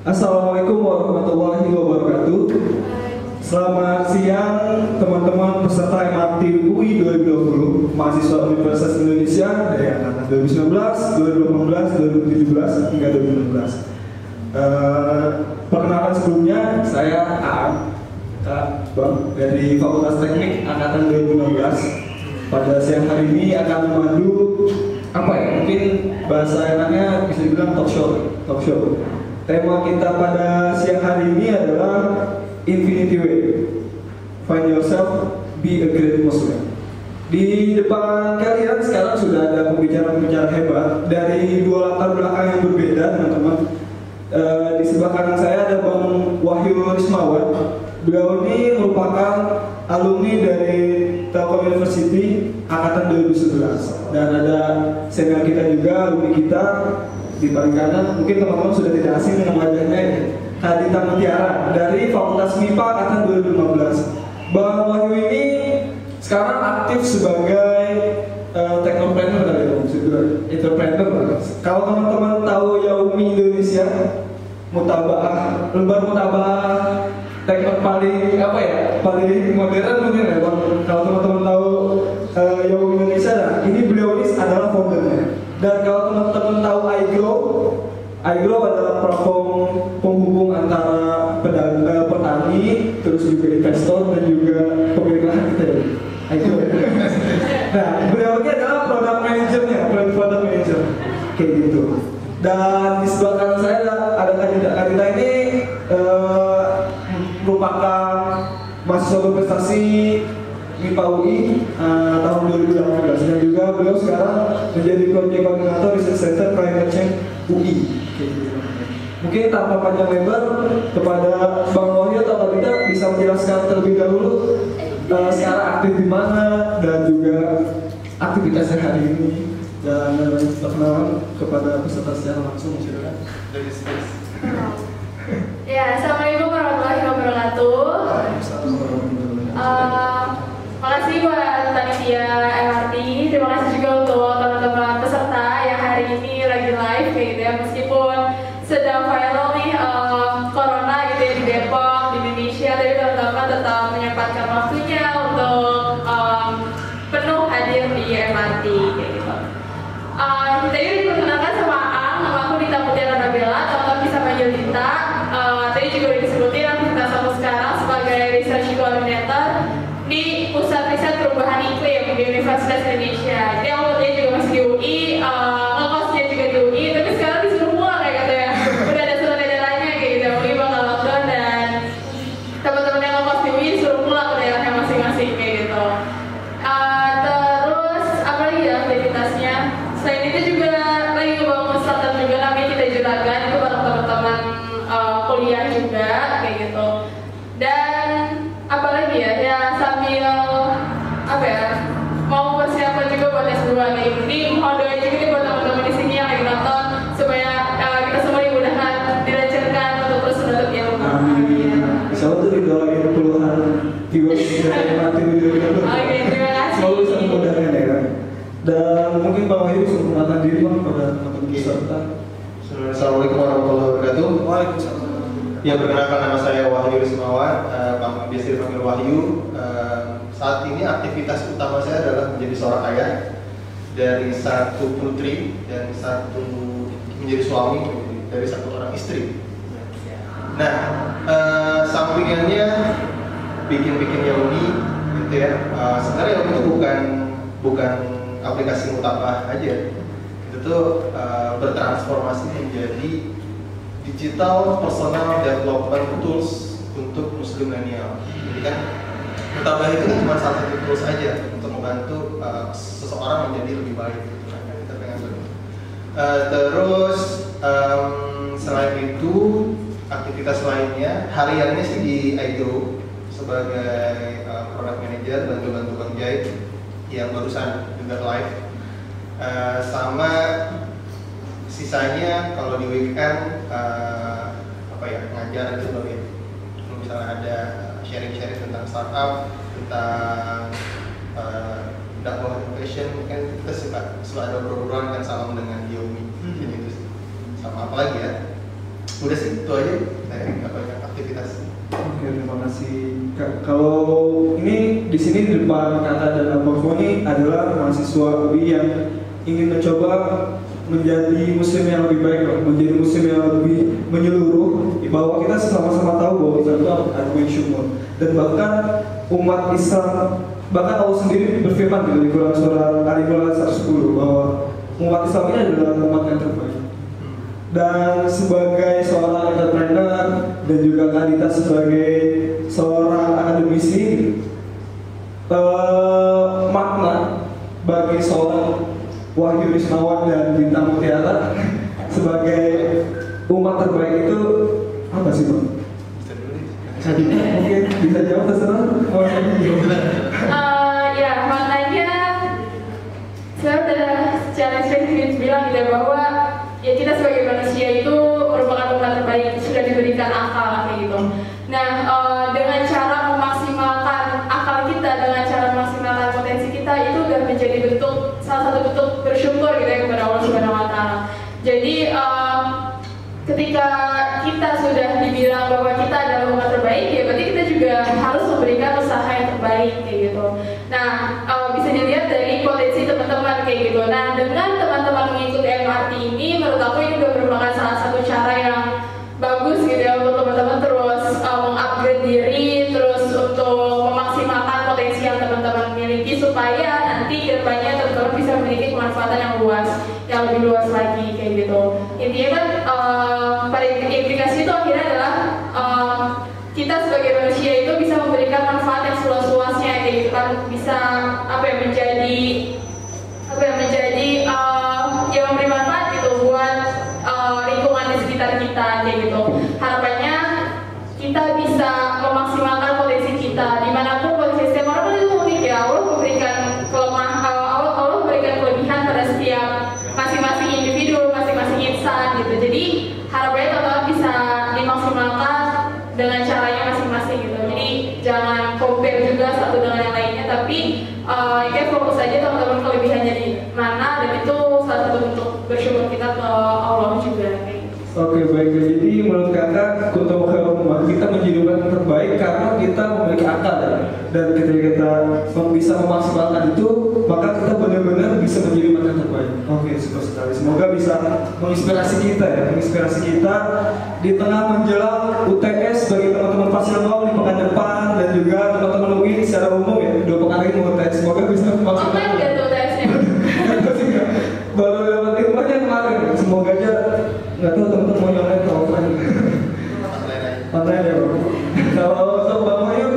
Assalamualaikum warahmatullahi wabarakatuh. Selamat siang teman-teman peserta MRT UI 2020, mahasiswa Universitas Indonesia dari angkatan 2019, 2018, 2017 hingga 2016. Perkenalkan sebelumnya, saya Aan Bang dari Fakultas Teknik angkatan 2016. Pada siang hari ini akan memandu mungkin bahasa enaknya bisa dibilang talk show. Tema kita pada siang hari ini adalah Infinity Way. Find yourself, be a great Muslim. Di depan kalian sekarang sudah ada pembicara-pembicara hebat dari dua latar belakang yang berbeda, teman-teman. Di sebelah kanan saya ada Bang Wahyu Rismawan. Beliau ini merupakan alumni dari Telkom University angkatan 2011. Dan ada senior kita juga, alumni kita di paling kanan. Mungkin teman-teman sudah tidak asing dengan wajahnya ini, Kadita Mutiara dari Fakultas MIPA angkatan 2015. Bang Wahyu ini sekarang aktif sebagai technopreneur dari entrepreneur. Kalau teman-teman tahu Yaumi Indonesia, lembar mutabah teknik paling paling modern mungkin ya Bang. Kalau teman-teman tahu Yaumi Indonesia, nah, ini beliau ini adalah foundernya. Dan kalau teman-teman tahu iGrow adalah platform penghubung antara petani, terus juga investor dan juga pemilik lahan kita ya. iGrow. Nah, beliau ini adalah product manager kayak gitu. Dan di sebelah kanan saya ada Kadita ini merupakan mahasiswa berprestasi MIPA UI tahun 2018, dan juga beliau sekarang menjadi Project Coordinator Research Center Climate Change UI. Mungkin tanpa panjang lebar, kepada Bang Wahyu atau Kadita bisa menjelaskan terlebih dahulu sekarang aktif di mana dan juga aktivitasnya hari ini, dan perkenalan kepada peserta secara langsung, silakan. Ya, assalamualaikum warahmatullahi wabarakatuh. Makasih buat panitia MRT. Terima kasih juga untuk teman-teman peserta yang hari ini lagi live kayak gitu ya. Meskipun sedang viral nih corona gitu ya di Depok, di Indonesia, tapi teman-teman tetap menyempatkan waktunya untuk penuh hadir di MRT kayak gitu. Tadi diperkenalkan sama Ang, nama aku Dita Mutiara Nabila, teman-teman bisa panggil Dita. Tadi juga udah disebutin aktivitas aku sekarang sebagai Research Coordinator di Pusat Riset Perubahan Iklim di Universitas Indonesia. Jadi awalnya juga masih di UI, ngekosnya juga di UI, tapi sekarang disuruh pulang kayak gitu ya. Udah ada surat edarannya kayak gitu, UI bakal lockdown dan teman-teman yang ngekos di UI disuruh pulang ke daerahnya masing-masing kayak gitu. Terus apa lagi ya aktivitasnya? Selain itu juga lagi ngebangun startup juga namanya Kita Juragan, itu bareng teman-teman kuliah juga kayak gitu. Dan apalagi ya sambil mau persiapan juga buat S2 kayak gitu. Jadi mohon doa juga nih buat teman-teman di sini yang lagi nonton supaya kita semua dimudahkan, dilancarkan untuk terus menuntut ilmu. Amin. Insyaallah tuh didoain puluhan viewers dari mati video itu. Oke, terima kasih. Semoga bisa memudahkan ya. Dan mungkin Bang Wahyu bisa memperkenalkan diri Bang pada teman-teman peserta. Assalamualaikum warahmatullahi wabarakatuh. Waalaikumsalam. Ya, perkenalkan nama saya Wahyu Rismawan, biasa dipanggil Wahyu. Saat ini aktivitas utama saya adalah menjadi seorang ayah dari satu putri dan menjadi suami dari satu orang istri. Nah, sampingannya bikin Yaumi gitu ya. Sebenarnya Yaumi itu bukan aplikasi mutabah aja. Itu tuh bertransformasi menjadi digital personal development tools untuk muslim milenial. Jadi kan mutabah itu kan cuma salah satu tools aja untuk membantu seseorang menjadi lebih baik. Kita pengen terus selain itu aktivitas lainnya hariannya sih di iGrow sebagai product manager, bantu Bang Jai yang barusan juga live. Sama sisanya kalau di weekend ngajar gitu loh ya. Kalau misalnya ada sharing-sharing tentang startup, tentang dakwah innovation, kan kita suka ada obrolan kan salam dengan Yaumi gitu. Sama apa lagi ya? Udah sih, itu aja. Saya nggak banyak aktivitas. Oke, terima kasih. Kalau ini di sini di depan Kakak dan Abang semua ini adalah mahasiswa UI yang ingin mencoba menjadi muslim yang lebih baik, menjadi muslim yang lebih menyeluruh, bahwa kita sama-sama tahu bahwa Islam itu agama syukur, dan bahkan umat Islam, bahkan Allah sendiri berfirman di Quran surah Al-Imran 110 bahwa umat Islam ini adalah umat yang terbaik. Dan sebagai seorang entrepreneur dan juga Kadita sebagai seorang akademisi, makna bagi seorang Wahyu Rismawan dan Bintang Mutiara sebagai umat terbaik itu apa sih, Bang? Mungkin bisa jawab, terserah. Ya, maknanya saya udah secara spesifik bilang gitu bahwa ya kita sebagai manusia itu merupakan umat terbaik, sudah diberikan akal kayak gitu. Nah, dengan cara memaksimalkan akal kita, dengan cara memaksimalkan potensi kita, itu udah menjadi salah satu bentuk bersyukur gitu ya kepada Allah Subhanahu Wa Taala. Jadi ketika kita sudah dibilang bahwa kita adalah umat terbaik, ya berarti kita juga harus memberikan usaha yang terbaik kayak gitu. Nah, bisa dilihat dari potensi teman-teman kayak gitu. Nah, dengan teman-teman mengikuti MRT ini, menurut aku ini juga merupakan salah satu cara yang bagus gitu ya untuk teman-teman terus mengupgrade diri, terus untuk memaksimalkan potensi yang teman-teman miliki supaya nanti kedepannya teman-teman bisa memiliki kemanfaatan yang luas, yang lebih luas lagi kayak gitu. Intinya kan pada implikasi itu akhirnya adalah kita sebagai manusia itu bisa memberikan manfaat yang seluas-luasnya kayak gitu kan, bisa menjadi yang memberi manfaat gitu buat lingkungan di sekitar kita kayak gitu. Harapannya kita bisa memaksimalkan potensi kita dimanapun potensi setiap orang itu unik ya. Allah memberikan Allah memberikan kelebihan pada setiap masing-masing individu, masing-masing insan gitu. Jadi harapannya teman-teman bisa dimaksimalkan dengan caranya masing-masing gitu. Jadi jangan compare juga satu dengan yang lainnya, tapi kayak fokus aja teman-teman kelebihannya di mana, dan itu salah satu bentuk bersyukur kita ke Allah juga. Oke, baik. Jadi menurut Kakak, kuntum khairum ummah, kita menjadi umat yang terbaik karena kita memiliki akal ya? Dan ketika kita bisa memaksimalkan itu, maka kita benar-benar bisa menjadi umat yang terbaik. Oke, super sekali. Semoga bisa menginspirasi kita ya, menginspirasi kita di tengah menjelang UTS bagi teman-teman Fasilnom di pekan depan, dan juga teman-teman UI secara umum ya, 2 pekan lagi mau UTS. Semoga bisa memaksimalkan. Online gak tuh UTS-nya? Baru dapat ilmunya kemarin. Semoga aja. Nggak tahu teman-teman mau nyalain atau offline. Online ya, Bang. Kalau untuk Bang Wahyu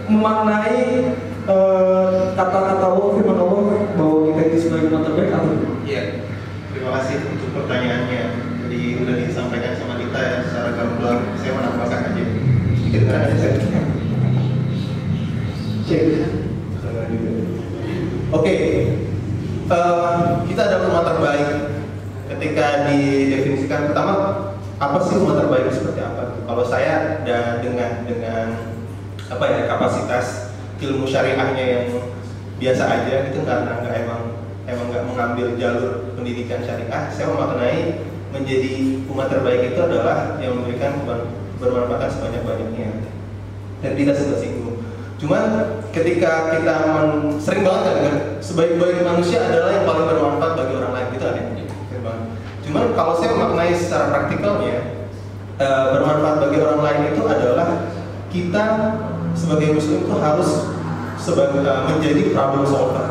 memaknai kata-kata Allah, firman Allah bahwa kita itu sebagai umat terbaik atau? Iya, terima kasih untuk pertanyaannya. Jadi udah disampaikan sama kita ya secara gamblang. Saya menambahkan aja. Kedengaran aja saya. Cek. Oke. Kita adalah umat terbaik. Ketika didefinisikan, pertama apa sih umat terbaik seperti apa? Kalau saya dengan apa ya, kapasitas ilmu syariahnya yang biasa aja gitu, karena emang nggak mengambil jalur pendidikan syariah, saya memaknai menjadi umat terbaik itu adalah yang memberikan bermanfaat sebanyak-banyaknya dan tidak tersinggung. Cuman ketika kita sering banget kan dengar sebaik-baik manusia adalah yang paling bermanfaat bagi orang lain, gitu kan ya. Cuman kalau saya memaknai secara praktikalnya, bermanfaat bagi orang lain itu adalah kita sebagai muslim itu harus menjadi problem solver,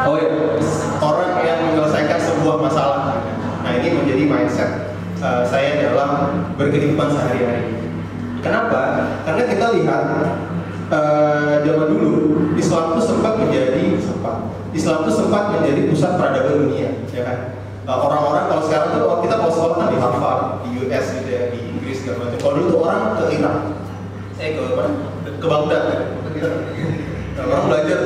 oh ya, orang yang menyelesaikan sebuah masalah. Nah, ini menjadi mindset saya dalam berkehidupan sehari-hari. Kenapa? Karena kita lihat zaman dulu Islam itu sempat menjadi pusat peradaban dunia, ya kan? Orang-orang kalau sekarang tuh kita kalau sekolah kan di Harvard, di US gitu ya, di Inggris segala macam. Kalau dulu tuh orang ke Irak, ke Baghdad, ya. Orang belajar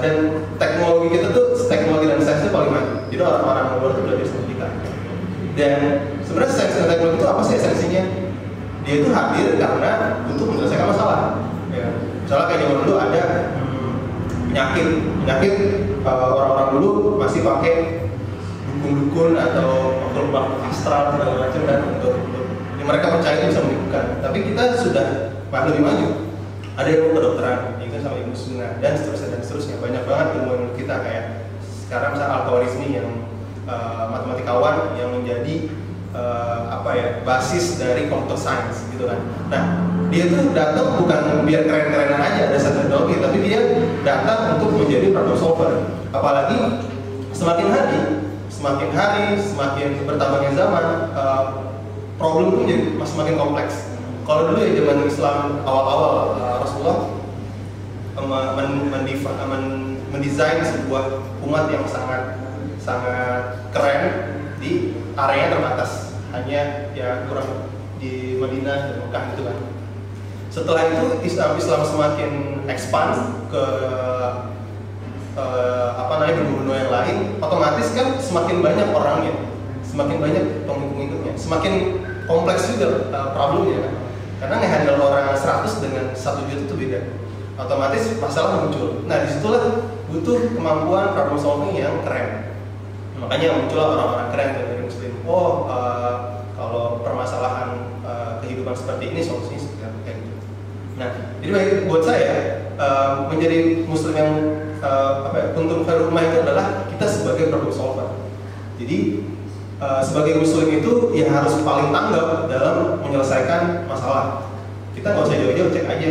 dan teknologi kita tuh, teknologi dan sains itu paling maju. Jadi orang-orang luar tuh belajar sama kita. Dan sebenarnya sains dan teknologi itu apa sih esensinya? Dia itu hadir karena untuk menyelesaikan masalah. Ya. Misalnya kayak zaman dulu ada penyakit orang-orang dulu masih pakai dukun-dukun atau makhluk astral segala macam kan untuk yang mereka percaya itu bisa menyembuhkan. Tapi kita sudah lebih maju. Ada ilmu kedokteran, itu sama ilmu sunnah dan seterusnya. Banyak banget ilmu kita kayak sekarang misalnya Al-Khwarizmi yang matematikawan yang menjadi basis dari computer science gitu kan. Nah, dia tuh datang bukan biar keren-kerenan aja ada satu teknologi, tapi dia datang untuk menjadi problem solver. Apalagi semakin hari, semakin bertambahnya zaman, problem itu jadi semakin kompleks. Kalau dulu ya zaman Islam awal-awal Rasulullah mendesain sebuah umat yang sangat keren di area terbatas, hanya ya kurang di Madinah dan Mekah gitu kan. Setelah itu Islam semakin expand ke benua-benua yang lain, otomatis kan semakin banyak orangnya, semakin banyak pengikutnya, semakin kompleks juga problemnya kan. Karena ngehandle orang 100 dengan 1 juta itu beda, otomatis masalah muncul. Nah disitulah butuh kemampuan problem solving yang keren. Makanya muncullah orang-orang keren dari Muslim. Kalau permasalahan kehidupan seperti ini solusinya seperti apa kayak gitu. Nah, jadi buat saya menjadi Muslim yang untung khairul ummah itu adalah kita sebagai problem solver. Jadi sebagai Muslim itu ya harus paling tanggap dalam menyelesaikan masalah. Kita nggak usah jauh-jauh, cek aja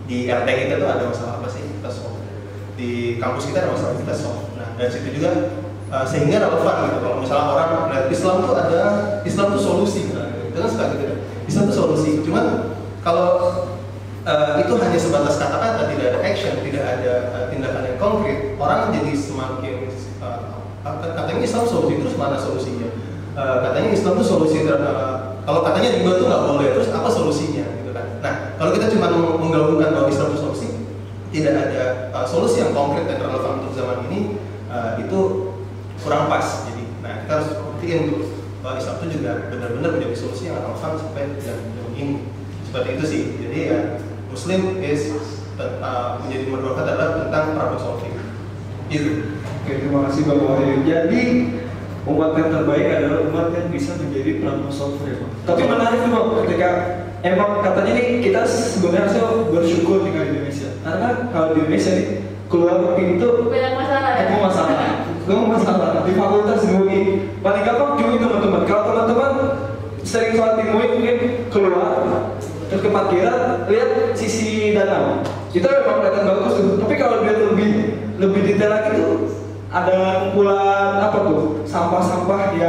di RT kita tuh ada masalah apa sih, kita solve. Di kampus kita ada masalah, kita solve. Nah, dari situ juga sehingga relevan gitu. Kalau misalnya orang melihat Islam tuh solusi, itu kan suka gitu. Islam tuh solusi. Cuman kalau itu hanya sebatas kata-kata, tidak ada action, tidak ada tindakan yang konkret, orang jadi semakin katanya Islam solusi, terus mana solusinya? Katanya Islam tuh solusi, kalau katanya riba tuh nggak boleh, terus apa solusinya gitu kan? Nah, kalau kita cuma menggabungkan bahwa Islam itu solusi, tidak ada solusi yang konkret dan relevan untuk zaman ini, itu kurang pas. Jadi, nah kita harus buktiin bahwa Islam itu juga benar-benar menjadi solusi yang relevan sampai dan ini. Seperti itu sih. Jadi ya Muslim menjadi menurut adalah tentang problem solving. Itu. Oke, terima kasih Bang Wahyu. Jadi umat yang terbaik adalah umat yang bisa menjadi problem solver ya Bang. Tapi menarik tuh Bang, ketika emang katanya nih kita sebenarnya harus bersyukur tinggal di Indonesia. Karena kalau di Indonesia nih keluar pintu banyak masalah ya? Gak masalah di fakultas UI paling gampang UI teman-teman. Kalau teman-teman sering sholat di UI mungkin keluar terus ke parkiran lihat sisi danau itu memang kelihatan bagus tuh. Tapi kalau dia lebih detail lagi tuh ada kumpulan sampah-sampah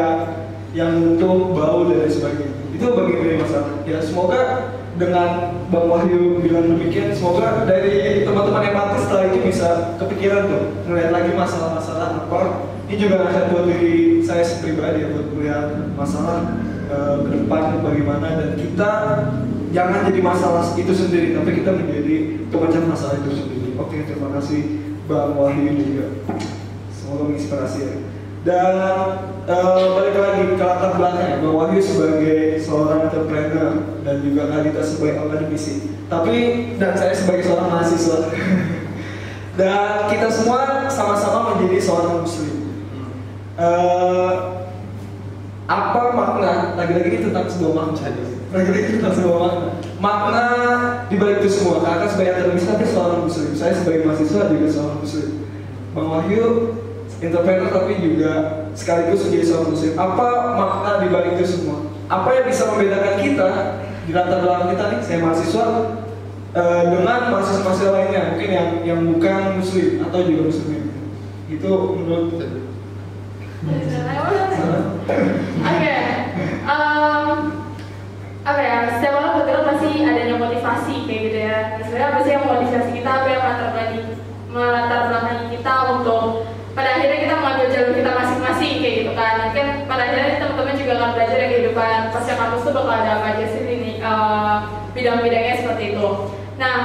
yang untuk bau dan sebagainya. Itu bagi masalah. Ya semoga dengan Bang Wahyu bilang demikian, semoga dari teman-teman empatis setelah itu bisa kepikiran tuh ngeliat lagi masalah-masalah apa. Ini juga nasihat buat diri saya pribadi buat melihat masalah ke depan bagaimana, dan kita jangan jadi masalah itu sendiri, tapi kita menjadi pemecah masalah itu sendiri. Oke, terima kasih Bang Wahyu juga. Semoga menginspirasi ya. Dan balik lagi ke latar belakangnya, Bang Wahyu sebagai seorang entrepreneur dan juga Kak Dita sebagai akademisi. Dan saya sebagai seorang mahasiswa. Dan kita semua sama-sama menjadi seorang Muslim. Apa makna? Lagi-lagi ini tentang sebuah makna. Lagi-lagi tentang sebuah makna. Makna di balik itu semua. Kakak sebagai akademisi tapi seorang Muslim. Saya sebagai mahasiswa juga seorang Muslim. Bang Wahyu entrepreneur tapi juga sekaligus menjadi seorang Muslim. Apa makna di balik itu semua? Apa yang bisa membedakan kita di latar belakang kita nih, saya mahasiswa dengan mahasiswa lainnya mungkin yang bukan Muslim atau juga Muslim? Itu menurut setiap orang betul pasti adanya motivasi kayak gitu ya. Sebenarnya apa sih yang motivasi kita, apa yang melatar belakangi kita untuk pada akhirnya kita mengambil jalur kita masing-masing kayak gitu kan. Mungkin pada akhirnya teman-teman juga akan belajar ya kehidupan pasca kampus tuh bakal ada apa aja sih ini bidang-bidangnya seperti itu. Nah,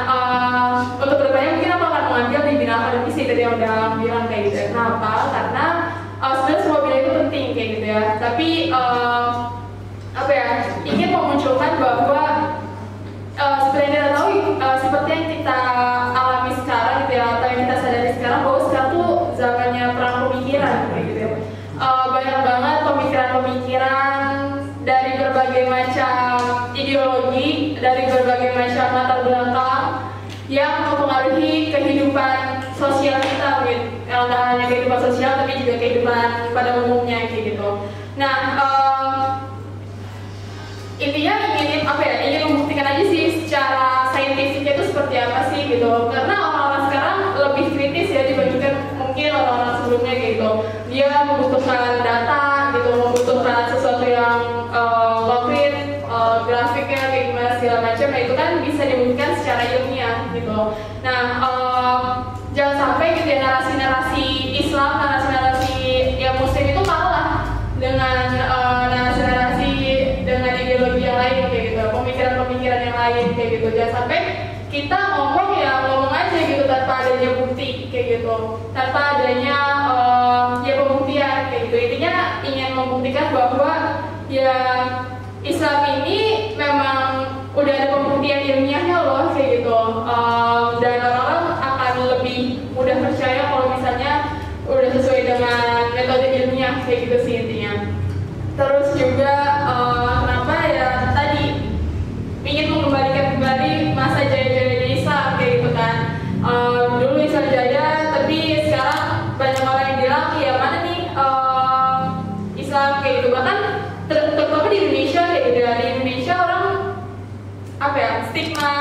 untuk kedepannya mungkin aku akan mengambil di bidang akademisi tadi yang udah bilang kayak gitu. Kenapa? Karena sebenarnya semua bidang itu penting kayak gitu ya. Tapi ingin memunculkan bahwa seperti yang kita tahu, seperti yang kita alami sekarang gitu ya, atau yang kita sadari yang mempengaruhi kehidupan sosial kita, nggak hanya kehidupan sosial tapi juga kehidupan pada umumnya kayak gitu. Nah, intinya ingin membuktikan aja sih secara saintifiknya itu seperti apa sih gitu. Karena orang-orang sekarang lebih kritis ya dibandingkan mungkin orang-orang sebelumnya gitu. Dia membutuhkan data gitu, membutuhkan sesuatu yang konkret, grafiknya kayak gimana segala macam. Nah itu kan bisa dibuktikan secara ilmiah gitu. Nah jangan sampai gitu ya narasi-narasi Islam, narasi-narasi yang Muslim itu kalah dengan narasi-narasi dengan ideologi yang lain kayak gitu, pemikiran-pemikiran yang lain kayak gitu. Jangan sampai kita ngomong aja gitu tanpa adanya bukti kayak gitu, tanpa adanya pembuktian kayak gitu. Intinya ingin membuktikan bahwa ya Islam ini memang udah ada pembuktian ilmiahnya loh kayak gitu, dan orang-orang akan lebih mudah percaya kalau misalnya udah sesuai dengan metode ilmiah kayak gitu sih intinya. Terus juga kenapa ya tadi ingin mengembalikan kembali masa jaya-jayanya Islam kayak gitu kan. Dulu Islam jaya, tapi sekarang banyak orang yang bilang ya mana nih Islam kayak gitu. Bahkan terutama di Indonesia kayak gitu ya. Di Indonesia orang stigma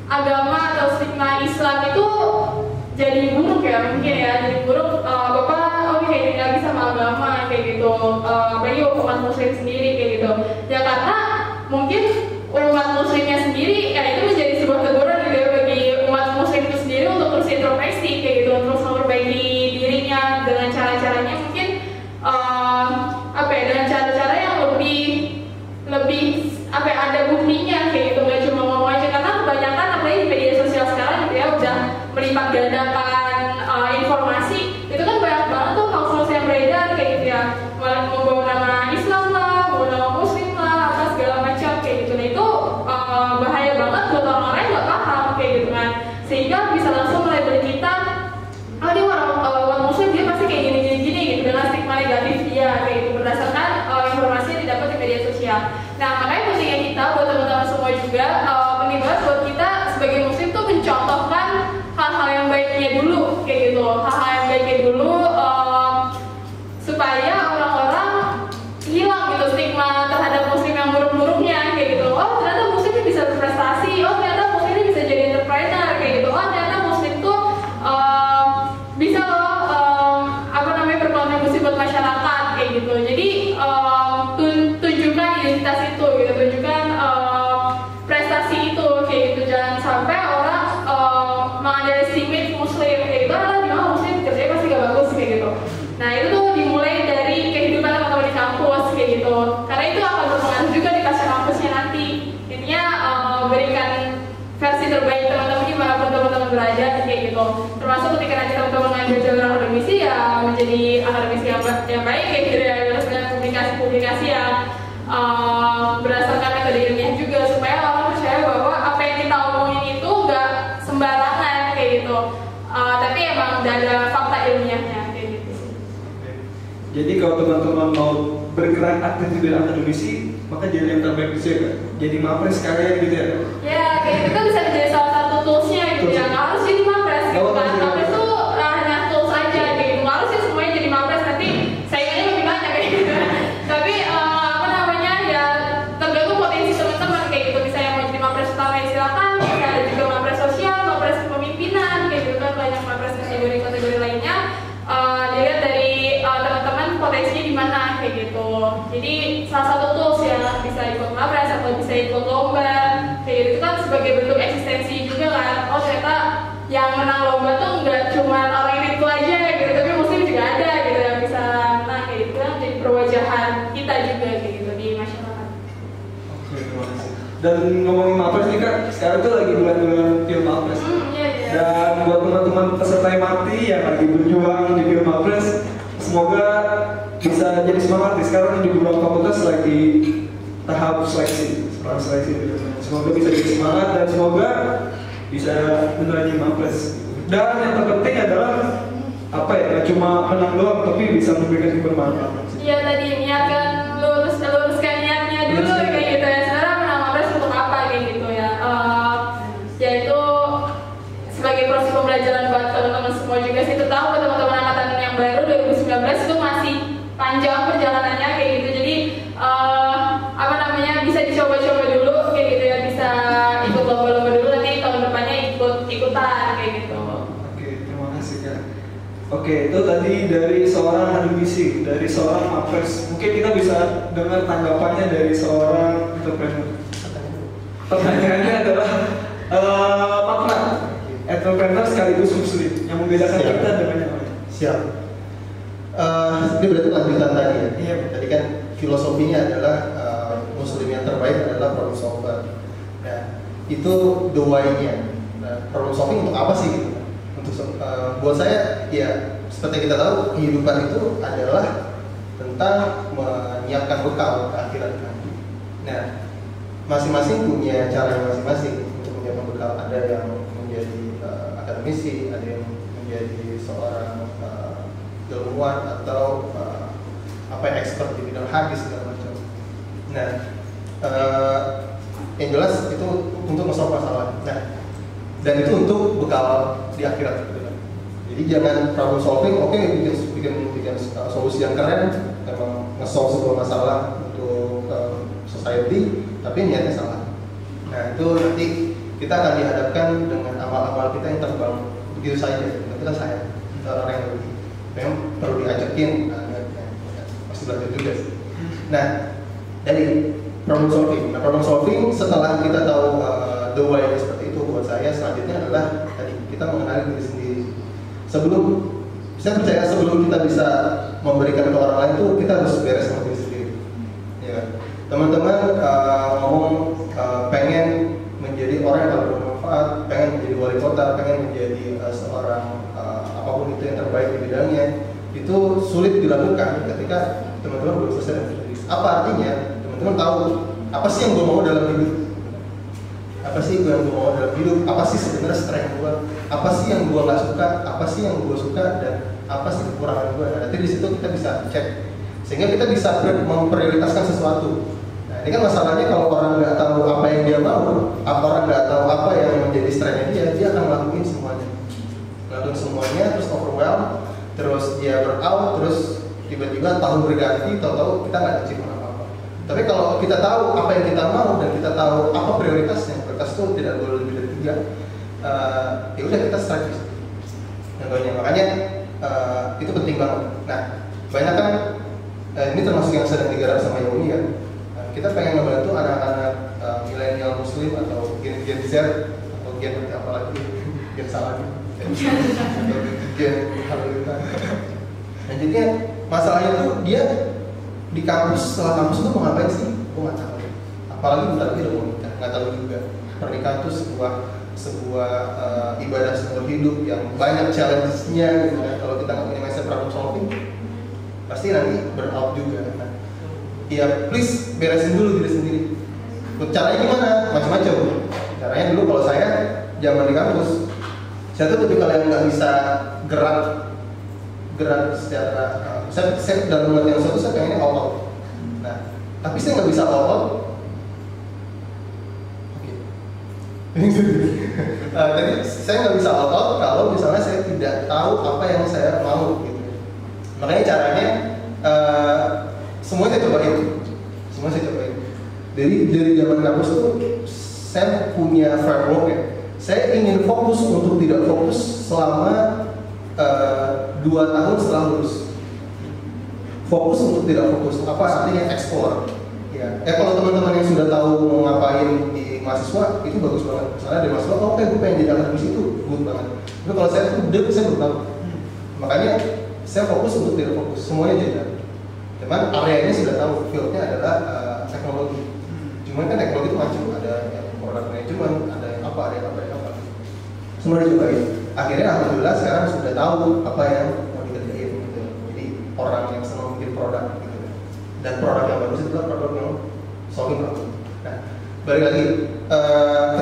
agama atau stigma Islam itu jadi buruk ya mungkin ya, jadi buruk. Bapak kayak nggak bisa sama agama kayak gitu, apalagi umat Muslim sendiri kayak gitu ya, karena mungkin umat Muslimnya sendiri ya itu menjadi sebuah teguran gitu ya bagi umat Muslim itu sendiri untuk terus introspeksi kayak gitu, terus memperbaiki dirinya dengan cara-caranya mungkin dengan cara-cara yang lebih ada buktinya kayak gitu, nggak cuma ngomong aja. Karena kebanyakan apalagi di media sosial sekarang gitu ya udah melipat gandakan informasi, itu kan banyak banget tuh hoax yang beredar kayak gitu ya, membawa nama Islam lah, membawa nama Muslim lah, apa segala macam kayak gitu. Nah itu bahaya banget buat orang-orang yang nggak paham kayak gitu kan, sehingga bisa langsung melabeli kita, dia orang Muslim dia pasti kayak gini gitu, dengan stigma negatif dia kayak gitu berdasarkan informasi yang didapat di media sosial. Nah makanya pentingnya kita buat teman-teman semua juga penting banget buat kita sebagai Muslim tuh mencontohkan hal-hal yang baiknya dulu kayak gitu, hal-hal yang baiknya dulu supaya orang-orang hilang gitu stigma terhadap Muslim yang buruk-buruknya kayak gitu. Oh ternyata Muslim ini bisa berprestasi, oh ternyata Muslim ini bisa jadi entrepreneur kayak gitu, oh ternyata Muslim tuh bisa berkontribusi buat masyarakat kayak gitu. Jadi tunjukkan identitas itu gitu, tunjukkan prestasi itu kayak gitu. Jangan sampai orang mengunderestimate Muslim kayak gitu, di mana Muslim kerjanya pasti gak bagus kayak gitu. Nah itu tuh dimulai dari kehidupan teman-teman di kampus kayak gitu, karena itu akan berpengaruh juga di kampusnya nanti. Intinya berikan versi terbaik teman-teman dimanapun teman-teman berada kayak gitu. Termasuk ketika nanti teman-teman ngambil jalur akademisi ya menjadi akademisi yang baik kayak gitu ya, dengan publikasi-publikasi yang berdasarkan metode ilmiah juga, supaya orang percaya bahwa apa yang kita omongin itu nggak sembarangan kayak gitu, tapi emang udah ada fakta ilmiahnya kayak gitu sih. Jadi kalau teman-teman mau bergerak aktif di bidang akademisi, maka jadi yang terbaik bisa ya, jadi mapres sekalian gitu ya. Ya kayak gitu kan bisa menjadi salah satu toolsnya gitu ya, nggak harus jadi mapres gitu kan. Mapres tuh hanya tools aja kayak gitu, nggak harus ya semuanya jadi mapres, nanti saingannya lebih banyak kayak gitu. Tapi ya tergantung potensi teman-teman kayak gitu. Misalnya mau jadi mapres utama ya silakan, bisa ada juga mapres sosial, mapres kepemimpinan kayak gitu kan, banyak mapres kategori-kategori lainnya. Dilihat dari teman-teman potensinya di mana kayak gitu. Jadi salah satu tools ya bisa ikut mapres atau bisa ikut lomba kayak gitu kan, sebagai bentuk eksistensi juga kan. Oh ternyata yang menang lomba tuh nggak cuma orang itu aja gitu, tapi Muslim juga ada gitu yang bisa menang kayak gitu kan, jadi perwajahan kita juga kayak gitu di masyarakat. Oke, terima kasih. Dan ngomongin mapres nih Kak, sekarang tuh lagi bulan-bulan film mapres. Iya. Dan buat teman-teman peserta MRT yang lagi berjuang di film mapres, semoga bisa jadi semangat nih. Sekarang di beberapa fakultas lagi tahap seleksi. Semoga bisa jadi semangat dan semoga bisa beneran mapres. Dan yang terpenting adalah nggak cuma menang doang, tapi bisa memberikan bermanfaat. Iya tadi niatkan luruskan niatnya dulu kayak gitu ya. Sekarang menang mapres untuk apa kayak gitu ya? Yaitu evaluasi pembelajaran buat teman-teman semua juga sih, terutama buat teman-teman angkatan yang baru 2019 itu masih panjang perjalanannya kayak gitu. Jadi apa namanya, bisa dicoba-coba dulu kayak gitu ya, bisa ikut lomba-lomba dulu, nanti tahun depannya ikutan kayak gitu. Oke, terima kasih Kak. Oke, itu tadi dari seorang akademisi, dari seorang mapres. Mungkin kita bisa dengar tanggapannya dari seorang entrepreneur. Pertanyaannya adalah makna entrepreneur sekaligus muslim yang membedakan kita dengan yang lain. Siap. Ini berarti lanjutan tadi ya. Iya. Tadi kan filosofinya adalah muslim yang terbaik adalah problem solver. Nah, itu the why-nya. Nah, problem solving untuk apa sih gitu? Untuk buat saya ya seperti kita tahu kehidupan itu adalah tentang menyiapkan bekal ke akhirat nanti. Nah, masing-masing punya cara masing-masing untuk menyiapkan bekal. Ada yang menjadi akademisi, ada yang menjadi seorang ilmuwan atau expert di bidang hadis segala macam. Nah, yang jelas itu untuk masalah masalah. Nah, dan itu untuk bekal di akhirat. Jadi jangan problem solving, oke, bikin solusi yang keren, memang nge-solve sebuah masalah untuk society, tapi niatnya salah. Nah, itu nanti kita akan dihadapkan dengan amal-amal kita yang terbang begitu saja. Kita sayang orang yang lebih memang perlu diajakin, pasti belajar juga sih. Nah, dari problem solving. Nah, problem solving setelah kita tahu the why seperti itu, buat saya selanjutnya adalah tadi kita mengenali diri sendiri. Saya percaya sebelum kita bisa memberikan ke orang lain tuh kita harus beres sama diri sendiri. Ya kan? Teman-teman ngomong pengen menjadi orang yang paling bermanfaat, pengen menjadi wali kota, pengen menjadi seorang apapun itu yang terbaik di bidangnya, itu sulit dilakukan ketika teman-teman belum selesai dengan diri. Apa artinya? Teman-teman tahu apa sih yang gue mau dalam hidup? Apa sih yang gue mau dalam hidup? Apa sih sebenarnya strength gue? Apa sih yang gue nggak suka? Apa sih yang gue suka dan apa sih kekurangan gue? Nah, nanti di situ kita bisa cek sehingga kita bisa memprioritaskan sesuatu. Nah, ini kan masalahnya kalau orang nggak tahu apa yang dia mau, orang nggak tahu apa yang menjadi strengthnya dia akan ngelakuin semuanya, terus overwhelm, terus dia burnout, terus tiba-tiba tahun berganti, tahu-tahu kita nggak achieve apa-apa. Tapi kalau kita tahu apa yang kita mau dan kita tahu apa prioritasnya, prioritas itu tidak boleh lebih dari 3, ya udah kita strike di situ. Makanya itu penting banget. Nah, banyak kan ini termasuk yang sedang digarap sama Yomi kan. Kita pengen membantu anak-anak milenial muslim atau gen Z atau gen apa lagi, gen salah gen halilintar. Nah, jadinya masalahnya tuh dia di kampus, setelah kampus itu mau ngapain sih? Gue nggak tahu. Apalagi bentar lagi udah mau nikah, nggak tahu juga. Pernikahan itu sebuah ibadah seumur hidup yang banyak challenge-nya gitu kan. Kalau kita nggak punya mindset problem solving, pasti nanti burnout juga kan. Ya please beresin dulu diri sendiri. Caranya gimana? Macam-macam. Caranya dulu kalau saya zaman di kampus, saya tuh tipikal yang nggak bisa gerak secara saya dalam arti yang satu saya pengennya all out. Nah, tapi saya nggak bisa all out. Tadi saya nggak bisa all out kalau misalnya saya tidak tahu apa yang saya mau gitu. Makanya caranya semuanya saya cobain. Dari zaman kampus itu saya punya framework ya. Saya ingin fokus untuk tidak fokus selama 2 tahun setelah lulus. Fokus untuk tidak fokus. Apa artinya explore? Ya. Kalau teman-teman yang sudah tahu mau ngapain di mahasiswa itu bagus banget. Misalnya di mahasiswa, oke, gue pengen jadi akademisi itu good banget. Tapi kalau saya belum tahu. Makanya saya fokus untuk tidak fokus. Semuanya jadi. Cuman areanya sudah tahu. Fieldnya adalah teknologi. Cuman kan teknologi itu macam ada yang product management, ada yang apa. Semua dicobain. Akhirnya alhamdulillah sekarang sudah tahu apa yang mau dikerjain gitu. Jadi orang yang senang bikin produk gitu. Dan produk yang bagus itu adalah produk yang solving problem. Nah, balik lagi,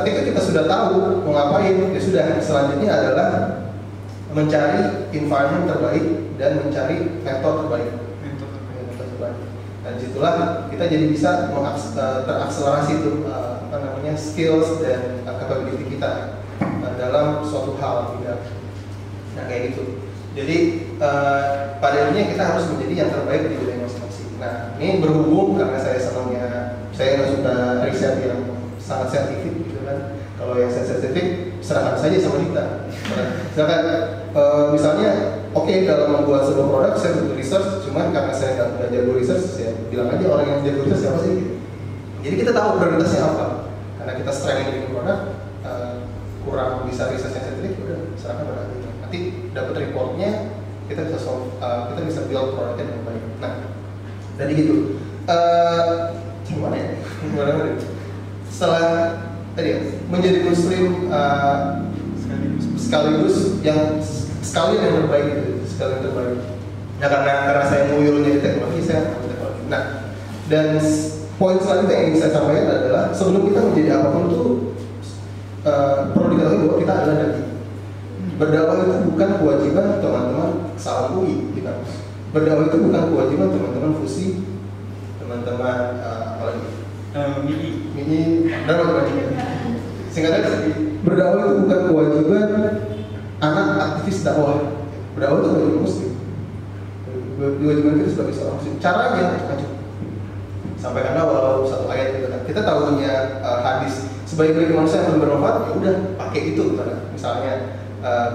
ketika kita sudah tahu mau ngapain, ya sudah selanjutnya adalah mencari environment terbaik dan mencari metode terbaik. Dan disitulah kita jadi bisa terakselerasi itu skills dan capability kita dalam suatu hal tidak. Nah kayak gitu. Jadi pada intinya kita harus menjadi yang terbaik di bidang masing-masing. Nah ini berhubung karena saya senangnya, saya nggak suka riset yang sangat saintifik gitu kan. Kalau yang saintifik serahkan saja sama kita. Misalkan misalnya oke, dalam membuat sebuah produk saya butuh research, cuman karena saya nggak jago research, saya bilang aja orang yang jago research siapa sih gitu. Jadi kita tahu prioritasnya apa. Karena kita strength bikin produk kurang bisa research yang saintifik, udah serahkan pada kita. Nanti dapat reportnya, kita bisa kita bisa build produknya dengan baik. Nah, tadi gitu. Gimana ya? Setelah tadi ya, menjadi muslim sekaligus yang sekalian yang terbaik gitu, sekalian terbaik. Nah, karena saya nguyurnya di teknologi, saya ambil teknologi. Nah, dan poin selanjutnya yang ingin saya sampaikan adalah sebelum kita menjadi apapun itu perlu diketahui bahwa kita adalah nabi. Berdakwah itu bukan kewajiban teman-teman salam UI di kampus. Berdakwah itu bukan kewajiban teman-teman fusi, teman-teman apalagi mini singkatnya, berdakwah itu bukan kewajiban anak aktivis dakwah. Berdakwah itu kewajiban muslim. Kewajiban kita sebagai seorang muslim. Caranya sampaikan walau satu ayat gitu kan. Kita tahunya hadis sebaik-baik manusia yang bermanfaat, ya udah pakai itu gitu kan. Misalnya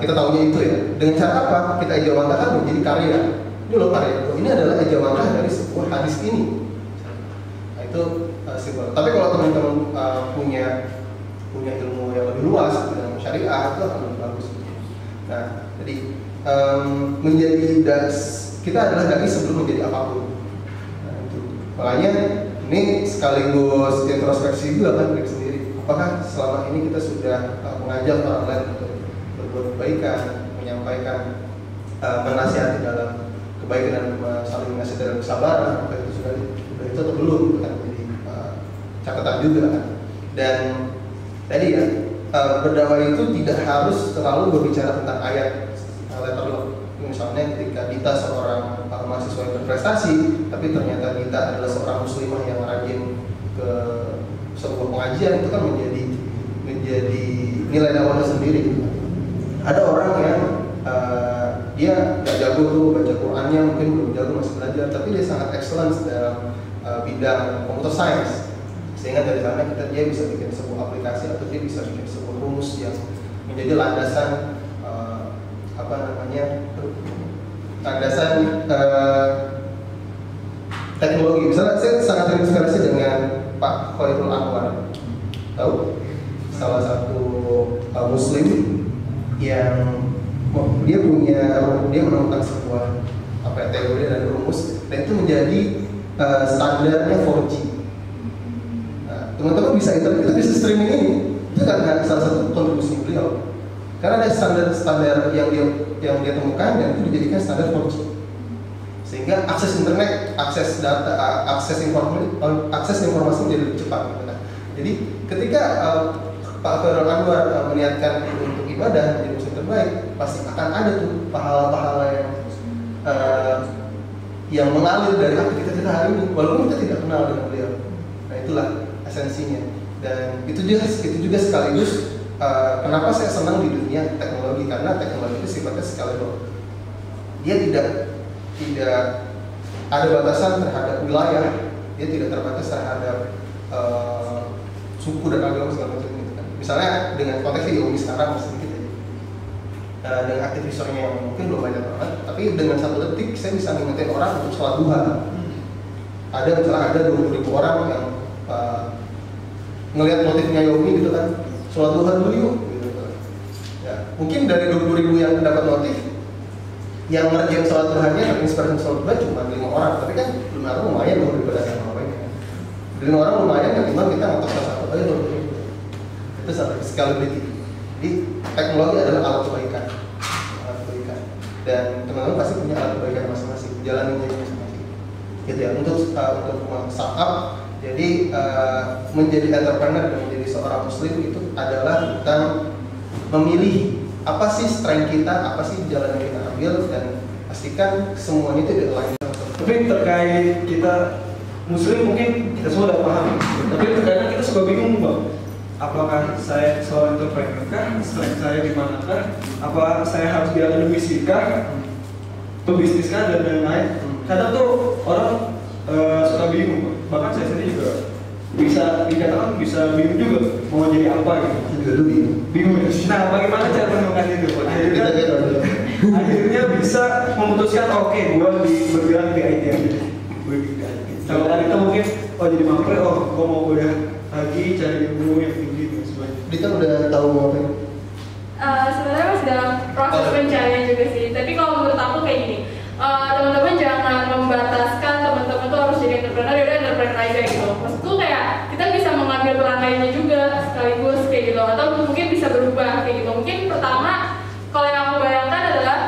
kita tahunya itu ya. Dengan cara apa? Kita ejawantahkan menjadi karya. Ini loh karya. Ini adalah ejawantah dari sebuah hadis ini. Nah, itu simpel. Tapi kalau teman-teman punya ilmu yang lebih luas dalam syariah, itu akan lebih bagus. Nah, jadi kita adalah dai sebelum menjadi apapun. Nah, itu. Makanya ini sekaligus introspeksi juga kan diri sendiri. Apakah selama ini kita sudah mengajak orang lain untuk berbuat kebaikan, menyampaikan, menasihati dalam kebaikan dan saling menasihati dalam kesabaran? Apakah itu sudah itu atau belum? Kan jadi catatan juga kan. Dan tadi ya, berdakwah itu tidak harus terlalu berbicara tentang ayat letter law. Misalnya ketika Dita seorang mahasiswa yang berprestasi, tapi ternyata Dita adalah seorang muslimah yang rajin ke sebuah pengajian, itu kan menjadi nilai dakwahnya sendiri. Ada orang yang dia nggak jago tuh baca Qurannya, mungkin belum jago, masih belajar, tapi dia sangat excellence dalam bidang computer science, sehingga dari sana dia bisa bikin sebuah aplikasi atau dia bisa bikin sebuah rumus yang menjadi landasan teknologi. Misalnya saya sangat terinspirasi dengan Pak Khairul Anwar, tahu? Salah satu muslim yang dia menemukan sebuah teori dan rumus, dan itu menjadi standarnya 4G. Nah, teman-teman bisa internet, kita bisa streaming ini, itu karena salah satu kontribusi beliau. Karena ada standar yang dia temukan dan itu dijadikan standar 4G. Sehingga akses internet, akses data, akses informasi menjadi lebih cepat. Gitu kan. Jadi ketika Pak Khairul Anwar meniatkan untuk ibadah menjadi muslim terbaik, pasti akan ada tuh pahala-pahala yang mengalir dari aktivitas kita hari ini, walaupun kita tidak kenal dengan beliau. Nah itulah esensinya. Dan itu juga sekaligus kenapa saya senang di dunia teknologi, karena teknologi itu sifatnya scalable. Dia tidak ada batasan terhadap wilayah, dia tidak terbatas terhadap suku dan agama segala macam gitu kan. Misalnya dengan konteks Yomi sekarang sedikit ya, dengan aktivisornya yang mungkin belum banyak banget, tapi dengan 1 detik saya bisa ngingetin orang untuk sholat duha. Ada 20.000 orang yang ngelihat notifnya Yomi gitu kan, sholat duha dulu yuk gitu kan. Ya, mungkin dari 20.000 yang dapat notif, yang ngerjain sholat duhanya terinspirasi sholat duha cuma 5 orang, tapi kan 5 orang lumayan loh daripada yang lain. 5 orang lumayan, ketimbang kita ngotot salah satu aja loh. Itu scalability. Jadi teknologi adalah alat kebaikan, dan teman-teman pasti punya alat kebaikan masing-masing, jalanin aja masing-masing. Gitu ya, untuk startup. Jadi menjadi entrepreneur dan menjadi seorang muslim itu adalah tentang memilih apa sih strength kita, apa sih jalan yang kita ambil, dan pastikan semuanya itu di-align. Tapi terkait kita muslim mungkin kita semua udah paham, tapi terkadang kita suka bingung bang, apakah saya seorang entrepreneur kah, strength saya di mana kah, apa saya harus di akademisi kah, pebisnis kah, dan lain-lain. Kadang tuh orang suka bingung, bahkan saya sendiri juga bisa dikatakan bisa bingung juga mau jadi apa gitu. Bingung. Nah, bagaimana cara menemukan itu? Akhirnya bisa memutuskan oke, gua bergerak di IT. Kalau tadi itu mungkin jadi mapre, gua mau udah lagi cari ilmu yang tinggi dan sebagainya. Dita udah tahu mau apa? Sebenarnya masih dalam proses pencarian juga sih. Tapi kalau menurut aku kayak gini, teman-teman jangan membataskan teman-teman tuh harus jadi entrepreneur, ya udah entrepreneur aja gitu. Maksudku kayak kita bisa mengambil peran lainnya juga sekaligus kayak gitu, atau mungkin bisa berubah kayak gitu. Mungkin pertama kalau yang aku bayangkan adalah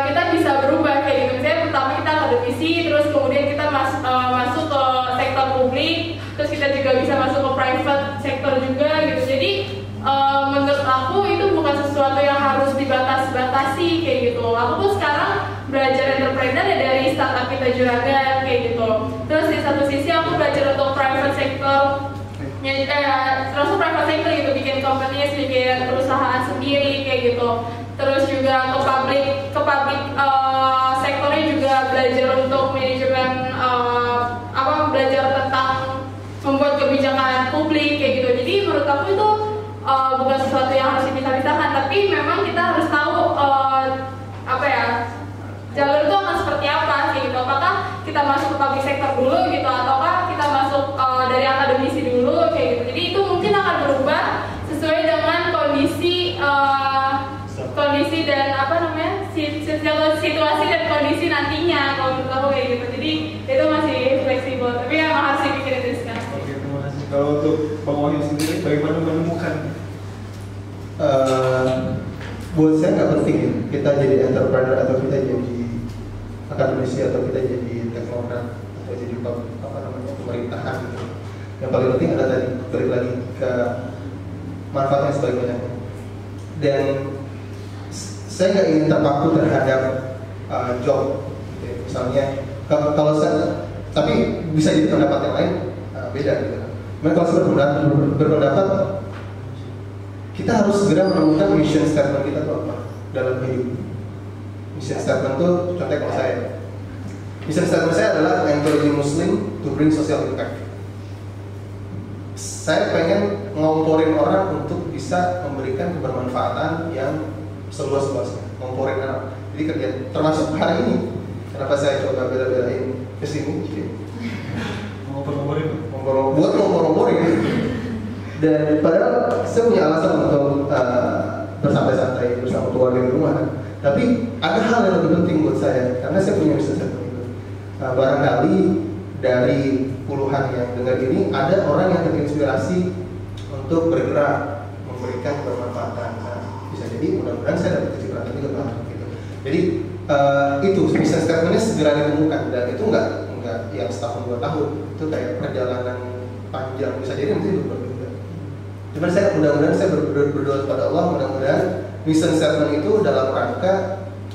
kita bisa berubah kayak gitu. Misalnya pertama kita akademisi, terus kemudian kita masuk ke sektor publik, terus kita juga bisa masuk ke private sektor juga gitu. Jadi menurut aku itu bukan sesuatu yang harus dibatasi kayak gitu. Aku tuh sekarang belajar entrepreneur ya dari startup kita Juragan kayak gitu. Terus di satu sisi aku belajar untuk private sector, terus private sector gitu, bikin company, bikin perusahaan sendiri kayak gitu. Terus juga ke public sektornya juga belajar untuk manajemen belajar tentang membuat kebijakan publik kayak gitu. Jadi menurut aku itu bukan sesuatu yang harus dipisah-pisahkan, tapi memang kita harus tahu jalur itu akan seperti apa kayak gitu. Apakah kita masuk ke public sector dulu gitu, ataukah kita masuk dari akademisi dulu kayak gitu. Jadi itu mungkin akan berubah sesuai dengan kondisi dan situasi dan kondisi nantinya kalau menurut aku kayak gitu. Jadi itu masih fleksibel, tapi yang harus dipikirin dari sekarang. Oke, terima kasih. Kalau untuk Bang Wahyu sendiri, bagaimana menemukan? Buat saya nggak penting ya, kita jadi entrepreneur atau kita jadi akademisi atau kita jadi teknokrat atau jadi pemerintahan gitu. Yang paling penting ada tadi balik lagi ke manfaatnya sebaik-banyaknya. Dan saya nggak ingin terpaku terhadap job, gitu. Misalnya kalau saya, tapi bisa jadi pendapat yang lain beda gitu. Nah, kalau saya berpendapat kita harus segera menemukan mission statement kita itu apa dalam hidup. Mission statement itu contohnya kalau saya, mission statement saya adalah encouraging Muslim to bring social impact. Saya pengen ngomporin orang untuk bisa memberikan kebermanfaatan yang seluas-luasnya, ngomporin orang. Jadi kerja, termasuk hari ini, kenapa saya coba bela-belain kesini? Ngompor-ngomporin. Dan padahal saya punya alasan untuk bersantai-santai bersama keluarga di rumah. Tapi ada hal yang lebih penting buat saya, karena saya punya mission statement itu. Barangkali dari puluhan yang dengar ini, ada orang yang terinspirasi untuk bergerak, memberikan bermanfaatan. Bisa jadi mudah-mudahan saya dapat kecipratan juga gitu. Jadi itu mission statementnya segera ditemukan, dan itu nggak yang setahun 2 tahun, itu kayak perjalanan panjang, bisa jadi nanti berbeda. Cuman saya mudah-mudahan saya berdoa kepada Allah, mudah-mudahan mission statement itu dalam rangka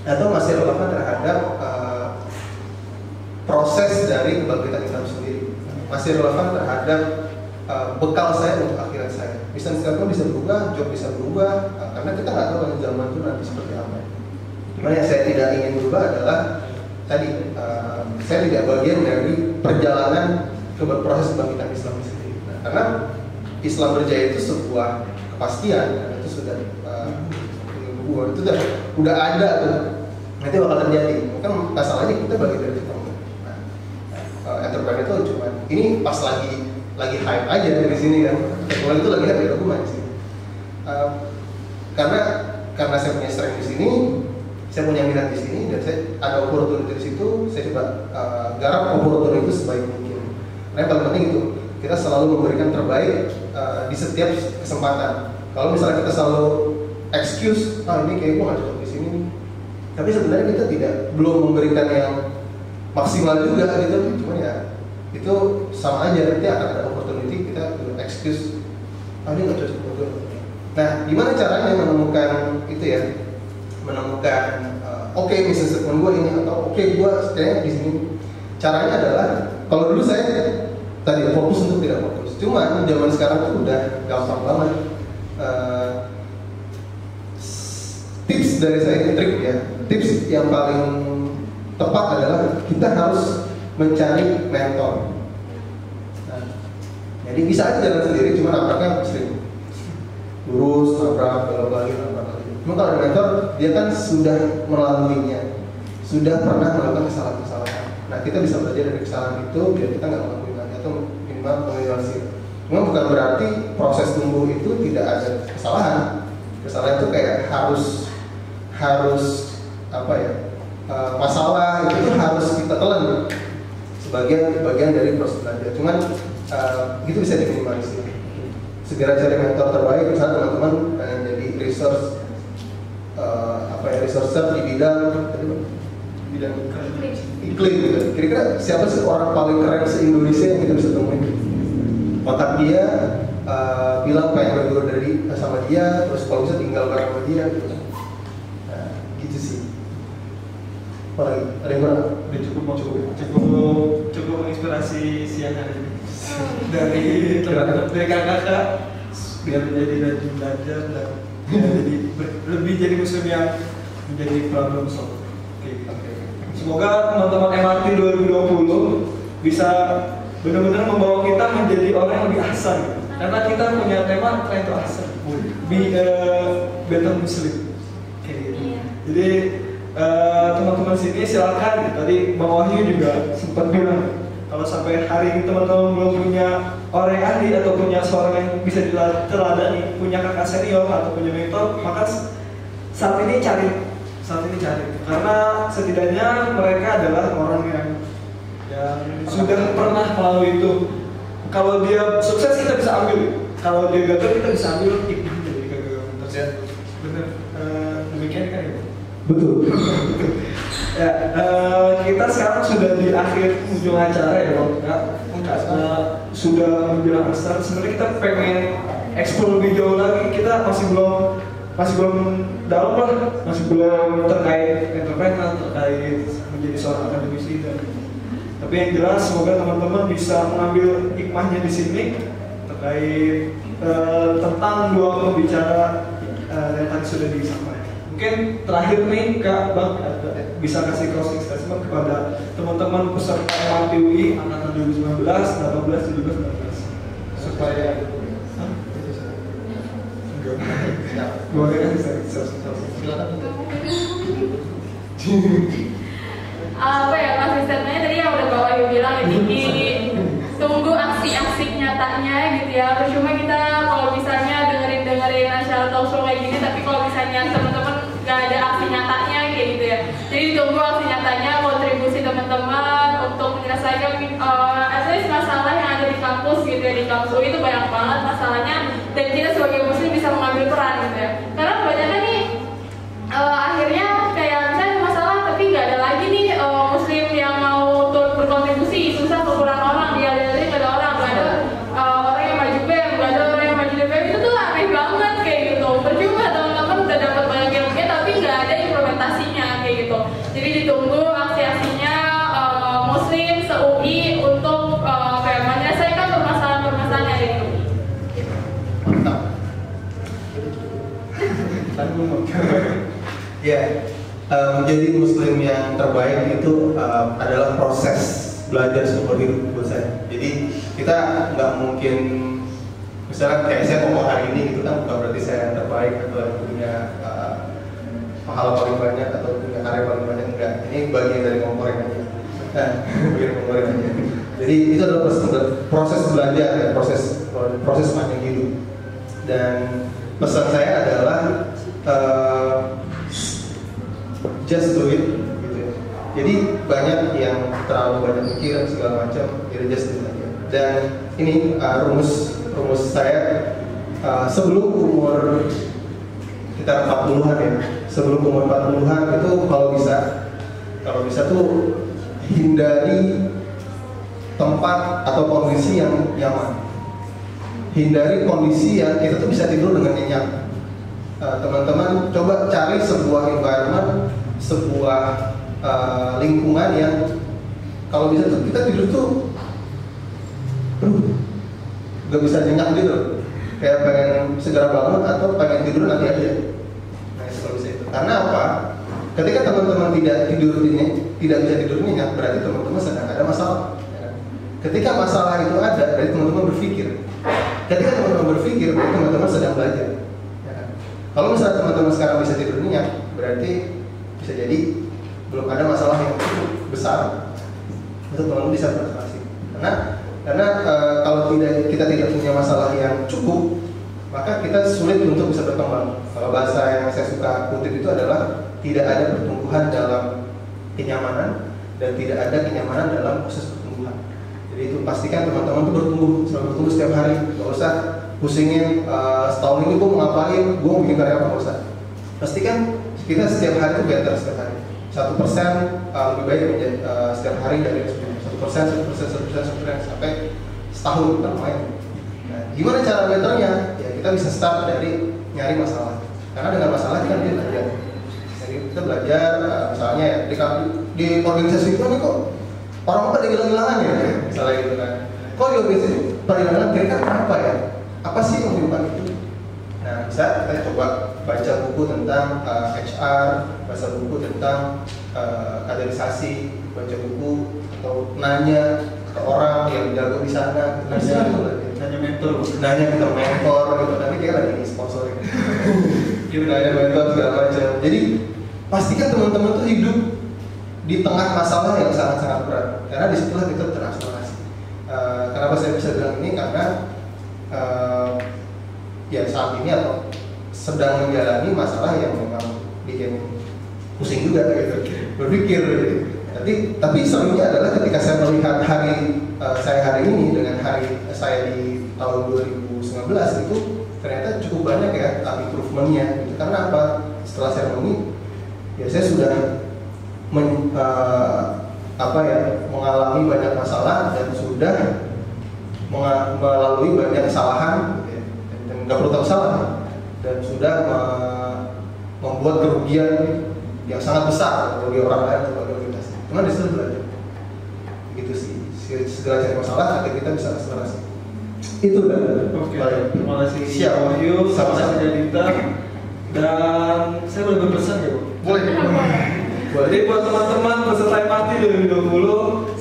atau masih relevan terhadap proses dari kebangkitan Islam sendiri, masih relevan terhadap bekal saya untuk akhirat saya. Mission statement bisa berubah, job bisa berubah, karena kita nggak tahu zaman itu nanti seperti apa. Cuman yang saya tidak ingin berubah adalah tadi saya tidak bagian dari perjalanan proses kebangkitan Islam sendiri. Nah, karena Islam berjaya itu sebuah kepastian, dan itu sudah itu udah ada tuh, nanti bakal terjadi. Mungkin masalahnya kita bagian dari itu. Entrepreneur itu cuma ini pas lagi hype aja di sini kan. Teknologi itu lagi hype di rumah di sini. Karena saya punya strength di sini, saya punya minat di sini, dan saya ada opportunity di situ, saya coba garap opportunity itu sebaik mungkin. Nah, yang paling penting itu kita selalu memberikan terbaik di setiap kesempatan. Kalau misalnya kita selalu excuse, ini kayak gue nggak cocok di sini, tapi sebenarnya kita belum memberikan yang maksimal juga gitu. Cuma ya itu sama aja, nanti akan ada opportunity kita excuse, ini nggak cocok buat gue. Nah, gimana caranya menemukan itu ya? Menemukan oke, mission statement gue ini, atau oke, gue kayaknya di sini. Caranya adalah, kalau dulu saya tadi fokus untuk tidak fokus. Cuman zaman sekarang tuh udah gampang banget. Tips dari saya, trik ya, tips yang paling tepat adalah kita harus mencari mentor. Nah, jadi bisa aja jalan sendiri, cuma nabraknya sering lurus, nabrak, belok lagi, nabrak lagi. Cuma kalau ada mentor, dia kan sudah melaluinya, sudah pernah melakukan kesalahan-kesalahan. Nah, kita bisa belajar dari kesalahan itu biar kita nggak melakukan lagi atau minimal meminimalisir. Cuma bukan berarti proses tumbuh itu tidak ada kesalahan. Kesalahan itu kayak harus apa ya? Masalah itu harus kita telan sebagian bagian dari proses belajar. Cuman itu bisa diminimalisir. Segera cari mentor terbaik. Misalnya teman-teman pengen jadi resourcer di bidang iklim gitu. Kira-kira siapa sih orang paling keren se-Indonesia yang kita bisa temuin? Kontak dia, bilang pengen belajar dari sama dia, terus kalau bisa tinggal bareng sama dia gitu. Nah, gitu sih. Ada yang kurang? Udah cukup menginspirasi siang hari ini. Dari kakak-kakak biar menjadi rajin belajar dan lebih jadi muslim yang menjadi problem solver. Semoga teman-teman MRT 2020 bisa benar-benar membawa kita menjadi orang yang lebih ahsan. Karena kita punya tema trying to ahsan, be a better muslim. Jadi teman-teman sini silakan. Tadi Bang Wahyu juga sempat bilang kalau sampai hari ini teman-teman belum punya orang yang ahli atau punya seorang yang bisa diteladani, punya kakak senior atau punya mentor, maka saat ini cari. Karena setidaknya mereka adalah orang yang sudah pernah melalui itu. Kalau dia sukses kita bisa ambil, kalau dia gagal kita bisa ambil hikmah dari kegagalan tersebut. Benar, demikian kan ya? Betul. Ya, kita sekarang sudah di akhir ujung acara ya, sudah menjelang asar. Sebenarnya kita pengen eksplor lebih jauh lagi. Kita masih belum dalam lah, masih belum terkait entrepreneur, terkait menjadi seorang akademisi dan. Tapi yang jelas semoga teman-teman bisa mengambil hikmahnya di sini terkait tentang dua pembicara yang tadi sudah disampaikan. Mungkin terakhir nih Kak Bang bisa kasih closing statement kepada teman-teman peserta MRT UI angkatan 2019, 18, 17, 19 supaya boleh kan apa ya Mas statementnya tadi yang udah Pak Wahyu bilang ini tunggu aksi-aksi nyatanya gitu ya. Percuma kita kalau misalnya dengerin acara talk show kayak gini tapi kalau misalnya teman-teman nggak ada aksi nyatanya kayak gitu ya. Jadi ditunggu aksi nyatanya, kontribusi teman-teman untuk menyelesaikan at least masalah yang ada di kampus gitu ya. Di kampus UI itu banyak banget masalahnya dan kita sebagai muslim bisa mengambil peran gitu ya. Karena kebanyakan nih akhirnya kayak misalnya masalah tapi nggak ada lagi nih muslim yang mau turut berkontribusi, susah kekurangan orang, dia nggak ada orang, nggak ada orang yang maju BEM, nggak ada orang yang maju DPM, itu tuh aneh banget kayak gitu. Percuma teman-teman udah dapat banyak ilmunya tapi nggak ada implementasinya kayak gitu. Jadi ditunggu aksi-aksinya muslim se-UI untuk kayak menyelesaikan permasalahan-permasalahan yang ada di UI. Ya, menjadi muslim yang terbaik itu adalah proses belajar seumur hidup buat saya. Jadi kita nggak mungkin misalnya kayak saya ngomong hari ini itu kan bukan berarti saya yang terbaik atau yang punya pahala paling banyak atau punya karya paling banyak, enggak. Ini bagian dari ngomporin aja. Bagian ngomporin aja. Jadi itu adalah proses belajar, ya, proses panjang hidup. Dan pesan saya adalah just do it gitu ya. Jadi banyak yang terlalu banyak mikir segala macam, jadi just do it aja. Dan ini rumus saya sebelum umur sekitar 40-an ya. Sebelum umur 40-an itu kalau bisa tuh hindari tempat atau kondisi yang nyaman. Hindari kondisi yang kita tuh bisa tidur dengan nyenyak. Teman-teman coba cari sebuah environment, sebuah lingkungan yang kalau bisa tuh kita tidur tuh nggak bisa nyenyak gitu, kayak pengen segera bangun atau pengen tidur nanti aja. Nah, kalau bisa itu. Karena apa? Ketika teman-teman tidak bisa tidur nyenyak, berarti teman-teman sedang ada masalah. Ketika masalah itu ada, berarti teman-teman berpikir. Ketika teman-teman berpikir, berarti teman-teman sedang belajar. Kalau misalnya teman-teman sekarang bisa tidur nyenyak, berarti bisa jadi belum ada masalah yang cukup besar untuk teman-teman bisa berprestasi. Karena kalau kita tidak punya masalah yang cukup, maka kita sulit untuk bisa berkembang. Kalau bahasa yang saya suka kutip itu adalah tidak ada pertumbuhan dalam kenyamanan dan tidak ada kenyamanan dalam proses pertumbuhan. Jadi itu pastikan teman-teman itu bertumbuh setiap hari. Gak usah pusingin setahun ini gue mau ngapain, gue mau bikin karya apa, gak usah. Pastikan kita setiap hari itu better setiap hari. 1% lebih baik menjadi setiap hari dari 1% sampai setahun kita main. Nah, gimana cara betternya? Ya kita bisa start dari nyari masalah. Karena dengan masalah kita bisa belajar. Jadi kita belajar, misalnya ya di organisasi itu nih kok orang pada hilang-hilangan ya, misalnya gitu kan. Kok di organisasi pada hilang-hilangan, kira-kira kenapa ya? Apa sih yang menyebabkan itu? Nah, bisa kita coba baca buku tentang HR, baca buku tentang kaderisasi, baca buku atau nanya ke orang yang jago di sana, nanya mentor gitu. Nanti kayak lagi sponsorin. Nanya mentor segala macam. Jadi pastikan teman-teman tuh hidup di tengah masalah yang sangat-sangat berat. Karena disitulah kita transformasi. Kenapa saya bisa bilang ini? Karena ya saat ini atau sedang menjalani masalah yang memang bikin pusing juga gitu, berpikir gitu. Tapi serunya adalah ketika saya melihat saya hari ini dengan hari saya di tahun 2019 itu ternyata cukup banyak ya improvement-nya gitu. Karena apa? Setelah seremoni ya saya sudah mengalami banyak masalah dan sudah melalui banyak kesalahan gitu ya. Dan nggak perlu tahu salah dan sudah membuat kerugian yang sangat besar bagi orang lain atau bagi organisasi. Cuma di situ belajar. Gitu sih. Segera cari masalah agar kita bisa akselerasi. Itu kan. Oke. Terima kasih. Siap. Wahyu, terima kasih Janita. Dan saya boleh berpesan ya, Bu? Boleh. Jadi buat teman-teman peserta MRT 2020,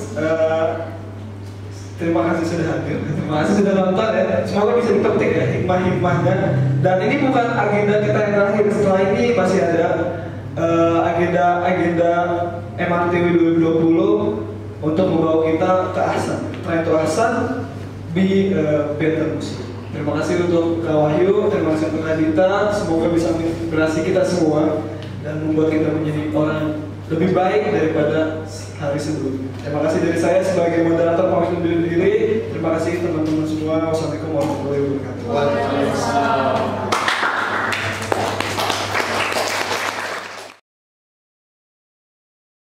terima kasih sudah hadir, terima kasih sudah nonton ya. Semoga bisa dipetik ya hikmah-hikmahnya. Dan ini bukan agenda kita yang terakhir. Setelah ini masih ada agenda MRT 2020 untuk membawa kita ke Ahsan. Try to Ahsan, be better muslim. Terima kasih untuk Kak Wahyu, terima kasih untuk Nadita. Semoga bisa menginspirasi kita semua dan membuat kita menjadi orang lebih baik daripada hari sebelumnya. Terima kasih dari saya sebagai moderator pamit undur diri. Terima kasih teman-teman semua. Wassalamualaikum warahmatullahi wabarakatuh. Waalaikumsalam.